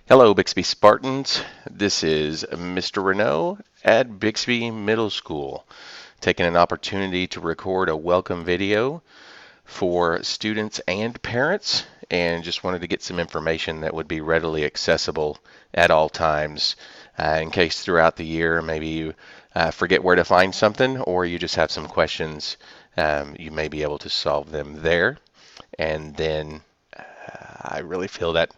Hello, Bixby Spartans. This is Mr. Renault at Bixby Middle School, taking an opportunity to record a welcome video for students and parents, and just wanted to get some information that would be readily accessible at all times, in case throughout the year maybe you forget where to find something, or you just have some questions. You may be able to solve them there, and then I really feel that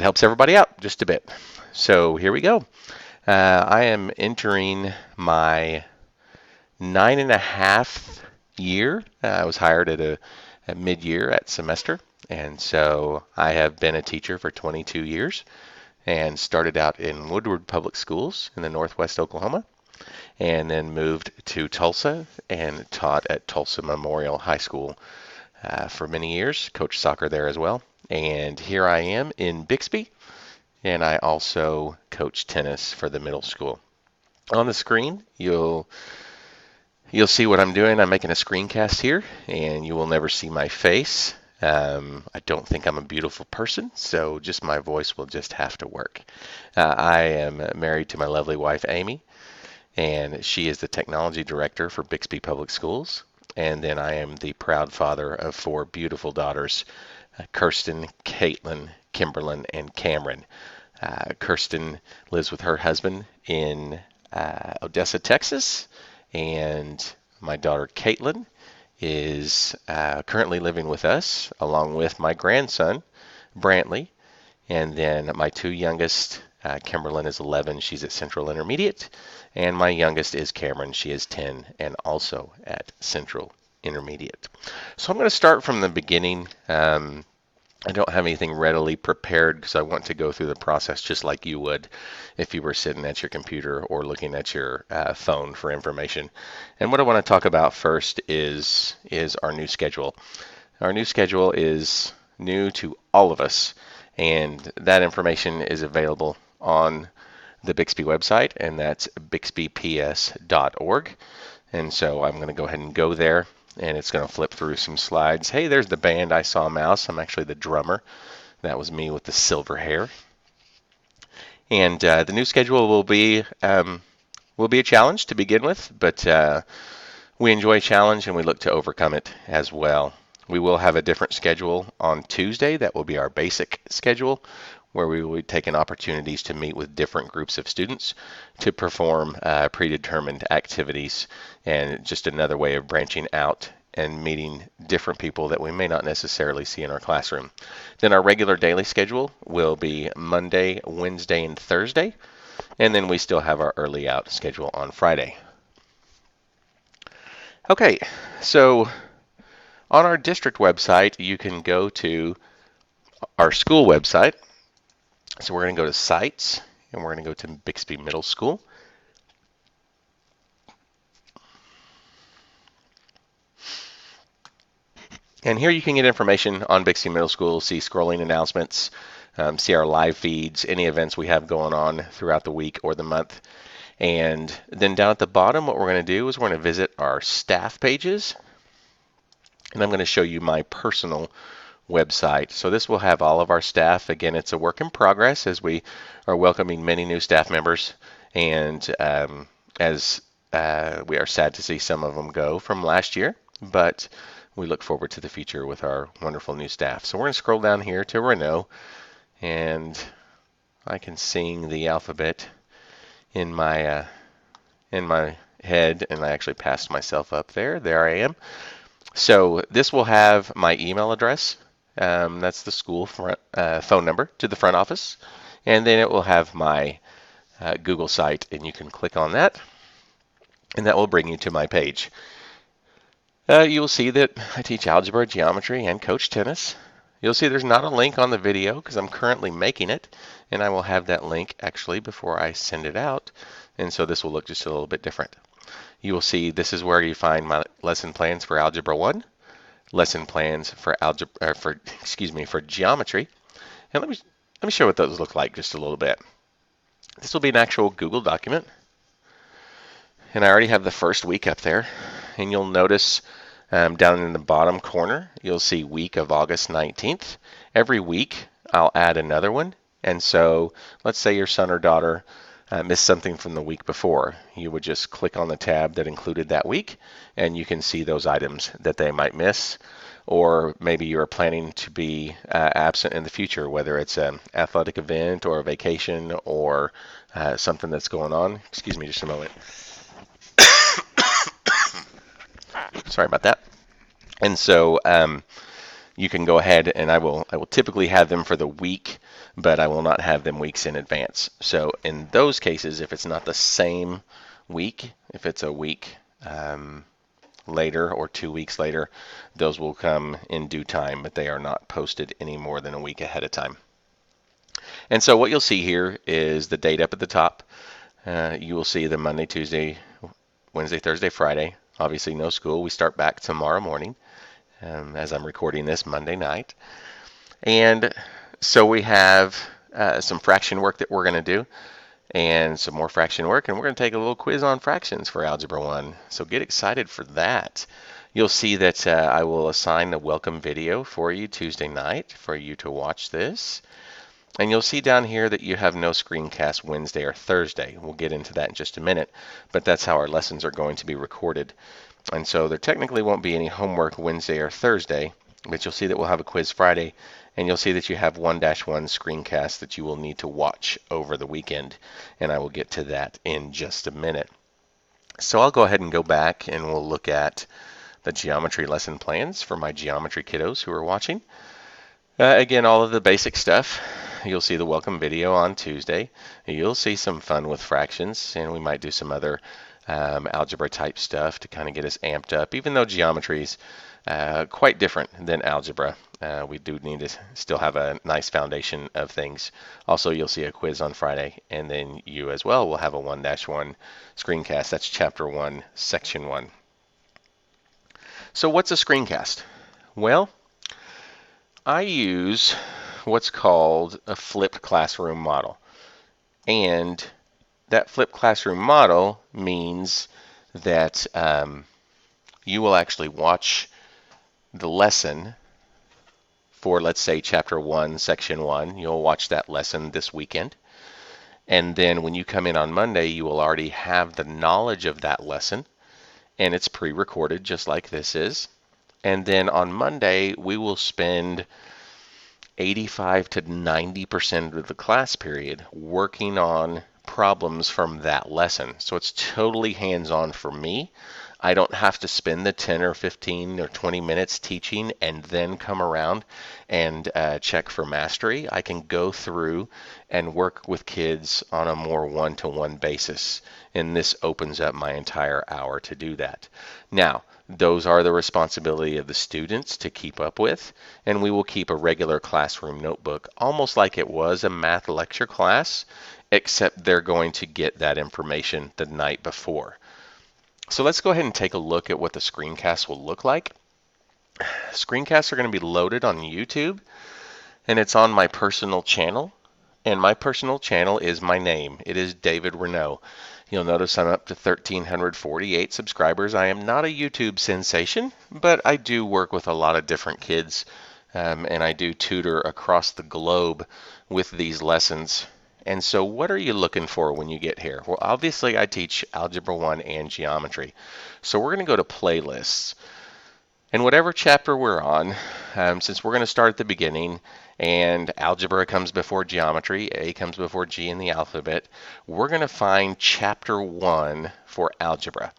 helps everybody out just a bit. So here we go. I am entering my 9.5 year. I was hired at mid-year at semester, and so I have been a teacher for 22 years and started out in Woodward Public Schools in the Northwest Oklahoma, and then moved to Tulsa and taught at Tulsa Memorial High School for many years, coached soccer there as well. And here I am in Bixby, and I also coach tennis for the middle school. On the screen, you'll see what I'm doing. I'm making a screencast here, and you will never see my face. I don't think I'm a beautiful person, so just my voice will just have to work. I am married to my lovely wife, Amy, and she is the technology director for Bixby Public Schools. And then I am the proud father of four beautiful daughters, Kirsten, Caitlin, Kimberlyn, and Cameron. Kirsten lives with her husband in Odessa, Texas, and my daughter Caitlin is currently living with us, along with my grandson Brantley, and then my two youngest. Kimberlyn is 11, she's at Central Intermediate, and my youngest is Cameron, she is 10 and also at Central Intermediate. So I'm going to start from the beginning. I don't have anything readily prepared because I want to go through the process just like you would if you were sitting at your computer or looking at your phone for information. And what I want to talk about first is our new schedule. Our new schedule is new to all of us, and that information is available on the Bixby website, and that's bixbyps.org. And so I'm going to go ahead and go there, and it's going to flip through some slides. Hey, there's the band. I Saw a Mouse. I'm actually the drummer. That was me with the silver hair. And the new schedule will be a challenge to begin with, but we enjoy a challenge and we look to overcome it as well. We will have a different schedule on Tuesday. That will be our basic schedule, where we will be taking opportunities to meet with different groups of students to perform predetermined activities, and just another way of branching out and meeting different people that we may not necessarily see in our classroom. Then our regular daily schedule will be Monday, Wednesday, and Thursday, and then we still have our early out schedule on Friday. Okay, so on our district website, you can go to our school website. So we're going to go to Sites, and we're going to go to Bixby Middle School. And here you can get information on Bixby Middle School, see scrolling announcements, see our live feeds, any events we have going on throughout the week or the month. And then down at the bottom, what we're going to do is we're going to visit our staff pages. And I'm going to show you my personal website. So this will have all of our staff. Again, it's a work in progress as we are welcoming many new staff members, and as we are sad to see some of them go from last year, but we look forward to the future with our wonderful new staff. So we're going to scroll down here to Renault, and I can sing the alphabet in my head, and I actually passed myself up there. There I am. So this will have my email address. That's the school phone number to the front office. And then it will have my Google site, and you can click on that, and that will bring you to my page. You will see that I teach algebra, geometry, and coach tennis. You'll see there's not a link on the video because I'm currently making it, and I will have that link actually before I send it out. And so this will look just a little bit different. You will see this is where you find my lesson plans for Algebra 1, lesson plans for for geometry. And let me show what those look like just a little bit. This will be an actual Google document, and I already have the first week up there. And you'll notice down in the bottom corner, you'll see week of August 19th. Every week, I'll add another one, And so let's say your son or daughter missed something from the week before. You would just click on the tab that included that week, and you can see those items that they might miss. Or maybe you're planning to be absent in the future, whether it's an athletic event or a vacation or something that's going on. Excuse me just a moment. Sorry about that. And so you can go ahead and I will typically have them for the week, but I will not have them weeks in advance. So in those cases, if it's not the same week, if it's a week later or 2 weeks later, those will come in due time, but they are not posted any more than a week ahead of time. And so what you'll see here is the date up at the top. You will see the Monday, Tuesday, Wednesday, Thursday, Friday. Obviously no school. We start back tomorrow morning as I'm recording this Monday night. And so we have some fraction work that we're going to do and some more fraction work, and we're going to take a little quiz on fractions for Algebra 1. So get excited for that. You'll see that I will assign a welcome video for you Tuesday night for you to watch this. And you'll see down here that you have no screencast Wednesday or Thursday. We'll get into that in just a minute, but that's how our lessons are going to be recorded. And so there technically won't be any homework Wednesday or Thursday, but you'll see that we'll have a quiz Friday, and you'll see that you have 1-1 screencast that you will need to watch over the weekend, and I will get to that in just a minute. So I'll go ahead and go back and we'll look at the geometry lesson plans for my geometry kiddos who are watching. Again, all of the basic stuff. You'll see the welcome video on Tuesday. You'll see some fun with fractions, and we might do some other algebra type stuff to kind of get us amped up, even though geometry is quite different than algebra. We do need to still have a nice foundation of things. Also, you'll see a quiz on Friday, and then you as well will have a 1-1 screencast. That's chapter 1, section 1. So what's a screencast? Well, I use what's called a flipped classroom model. And that flipped classroom model means that you will actually watch the lesson for, let's say, chapter 1, section 1. You'll watch that lesson this weekend. And then when you come in on Monday, you will already have the knowledge of that lesson. And it's pre-recorded just like this is. And then on Monday, we will spend 85 to 90% of the class period working on problems from that lesson. So it's totally hands-on for me. I don't have to spend the 10 or 15 or 20 minutes teaching and then come around and check for mastery. I can go through and work with kids on a more one-to-one basis, and this opens up my entire hour to do that. Now, those are the responsibility of the students to keep up with, and we will keep a regular classroom notebook, almost like it was a math lecture class, except they're going to get that information the night before. So let's go ahead and take a look at what the screencasts will look like. Screencasts are going to be loaded on YouTube, and it's on my personal channel. And my personal channel is my name. It is David Renault. You'll notice I'm up to 1,348 subscribers. I am not a YouTube sensation, but I do work with a lot of different kids, and I do tutor across the globe with these lessons. And so what are you looking for when you get here? Well, obviously I teach Algebra 1 and Geometry. So we're going to go to Playlists. And whatever chapter we're on, since we're going to start at the beginning, and algebra comes before geometry, A comes before G in the alphabet, we're going to find chapter 1 for algebra.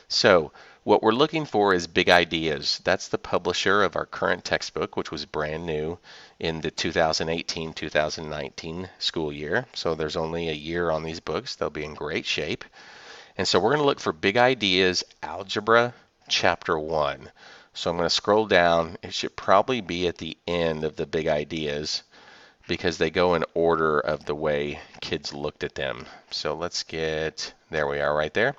So what we're looking for is Big Ideas. That's the publisher of our current textbook, which was brand new in the 2018-2019 school year. So there's only a year on these books. They'll be in great shape. And so we're going to look for Big Ideas, Algebra, Chapter 1. So I'm going to scroll down. It should probably be at the end of the Big Ideas because they go in order of the way kids looked at them. So let's get, there we are right there.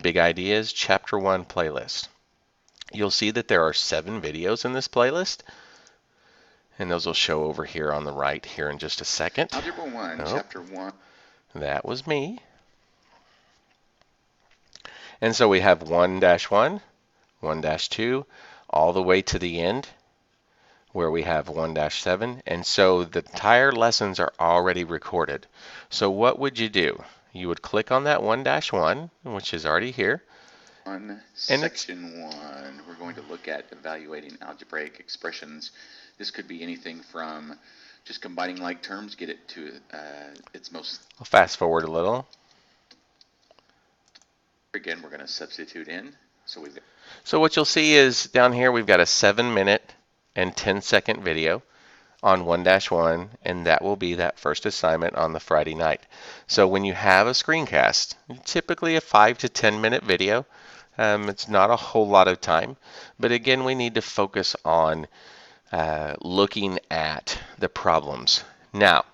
Big Ideas, Chapter 1 playlist. You'll see that there are 7 videos in this playlist, and those will show over here on the right here in just a second. Algebra 1, Chapter 1. That was me. And so we have 1-1, 1-2, all the way to the end. where we have 1-7. And so the entire lessons are already recorded. So what would you do? You would click on that 1-1, which is already here. On section 1, we're going to look at evaluating algebraic expressions. This could be anything from just combining like terms, get it to its most. I'll fast forward a little. Again, we're going to substitute in. So what you'll see is down here we've got a 7-minute and 10-second video on 1-1, and that will be that first assignment on the Friday night. So when you have a screencast, typically a 5 to 10-minute video, it's not a whole lot of time, but again, we need to focus on looking at the problems. Now,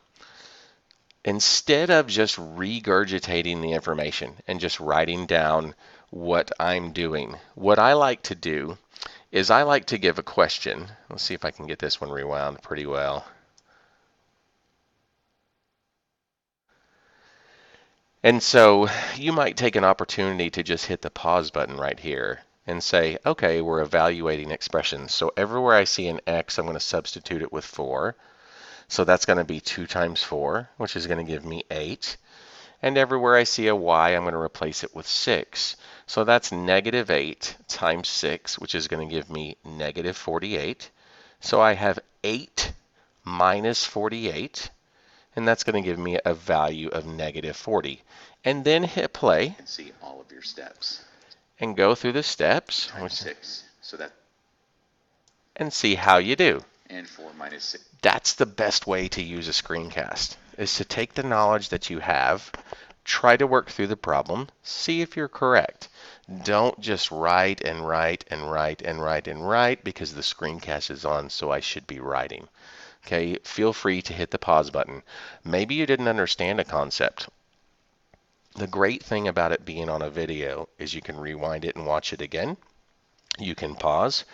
instead of just regurgitating the information and just writing down what I'm doing, what I like to do is I like to give a question. Let's see if I can get this one rewound pretty well. And so you might take an opportunity to just hit the pause button right here and say, okay, we're evaluating expressions. So everywhere I see an x, I'm going to substitute it with 4. So that's going to be 2 times 4, which is going to give me 8. And everywhere I see a y, I'm going to replace it with 6. So that's -8 times 6, which is going to give me -48. So I have 8 minus 48, and that's going to give me a value of -40. And then hit play. And see all of your steps. And go through the steps. Times 6. So that. And see how you do. And 4 minus 6. That's the best way to use a screencast, is to take the knowledge that you have, try to work through the problem, see if you're correct. Don't just write and write and write and write and write because the screencast is on, so I should be writing. Okay, feel free to hit the pause button. Maybe you didn't understand a concept. The great thing about it being on a video is you can rewind it and watch it again. You can pause.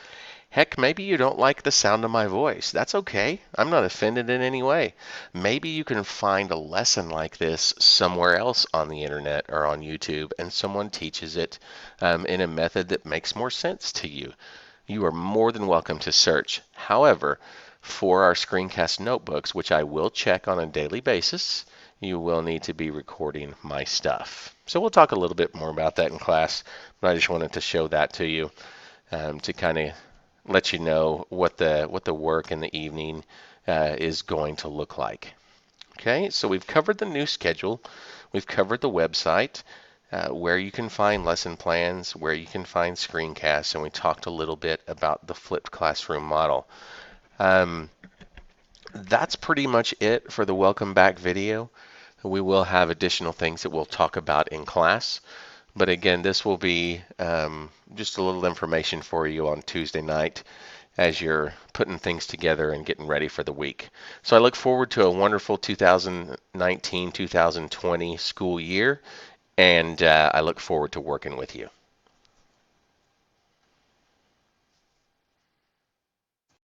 Heck, maybe you don't like the sound of my voice. That's okay. I'm not offended in any way. Maybe you can find a lesson like this somewhere else on the internet or on YouTube, and someone teaches it in a method that makes more sense to you. You are more than welcome to search. However, for our screencast notebooks, which I will check on a daily basis, you will need to be recording my stuff. So we'll talk a little bit more about that in class, but I just wanted to show that to you to kind of let you know what the work in the evening is going to look like. Okay, so we've covered the new schedule, we've covered the website, where you can find lesson plans, where you can find screencasts, and we talked a little bit about the flipped classroom model. That's pretty much it for the welcome back video. We will have additional things that we'll talk about in class. But again, this will be just a little information for you on Tuesday night as you're putting things together and getting ready for the week. So I look forward to a wonderful 2019-2020 school year, and I look forward to working with you.